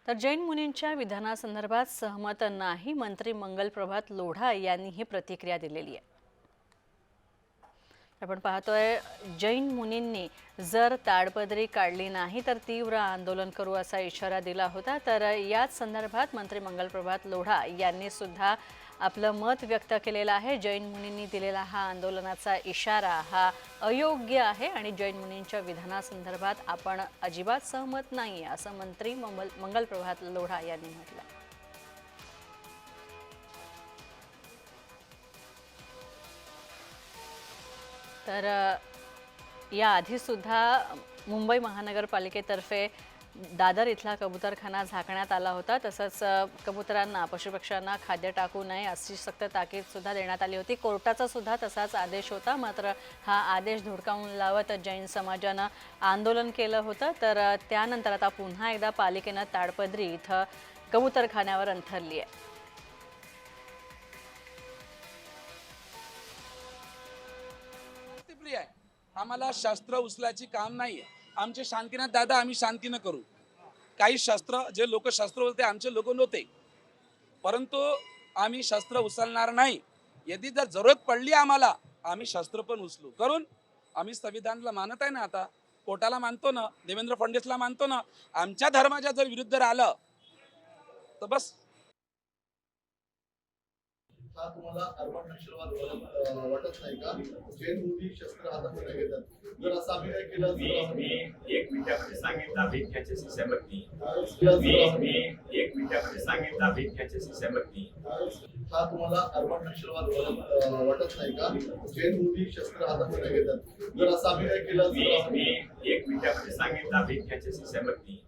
तर जैन मुनींच्या विधानासंदर्भात सहमत नाही, मंत्री मंगल प्रभात लोढा यांनी ही प्रतिक्रिया दिलेली आहे। आपण पाहतोय जैन मुनींनी जर ताडपदरी काढली नाही तर तीव्र आंदोलन करू असा इशारा दिला होता। तर याच संदर्भात मंत्री मंगल प्रभात लोढा यांनी सुद्धा आपलं मत व्यक्त केलेलं आहे। जैन मुनींनी दिलेला हा आंदोलनाचा इशारा हा अयोग्य आहे आणि जैन मुनींच्या विधानासंदर्भात आपण अजिबात सहमत नाही असं मंत्री मंगल प्रभात लोढा यांनी म्हटलं। तर याआधी सुद्धा मुंबई महानगरपालिकेतर्फे दादर इथला कबूतरखाना झाकण्यात आला होता। तसंच कबुतरांना पशुपक्ष्यांना खाद्य टाकू नये अशी सक्त ताकीद सुद्धा देण्यात आली होती। कोर्टाचा सुद्धा तसाच आदेश होता, मात्र हा आदेश धुडकावून लावत जैन समाजानं आंदोलन केलं होतं। तर त्यानंतर आता पुन्हा एकदा पालिकेनं ताडपदरी इथं कबूतरखान्यावर अंथरली आहे। प्रिय आहे, आम्हाला शस्त्र उचलायची काम नाहीये। आमचे शांतीनाथ दादा आम्ही शांतीनं करू। काही शस्त्र जे लोक शस्त्र होते आमचे लोक नव्हते, परंतु आम्ही शस्त्र उचलणार नाही। यदि जर जरूरत पडली आम्हाला आम्ही शस्त्र पण उचलू। करून आम्ही संविधानाला मानत आहे ना, आता कोर्टाला मानतो ना, देवेंद्र फडणवीसला मानतो ना। आमच्या धर्माच्या जर विरुद्ध राहिलं तर बस। हा तुम्हाला अर्बन नक्षलवाद वाटत नाही का? जैन मुली शस्त्र हातामध्ये घेतात, जर असं आम्ही काय केलं मी एक मिनिटामध्ये सांगितलं अभित ह्याच्याशी सहमत नाही। मी एक मिनिटामध्ये सांगितलं अभित ह्याच्याशी सहमत नाही। हा तुम्हाला अर्बन नक्षलवाद वाटत नाही का? जैन मुली शस्त्र हातामध्ये घेतात, जर असं आम्ही काय केलं मी एक मिनिटामध्ये सांगितलं अभित ह्याच्याशी सहमत नाही।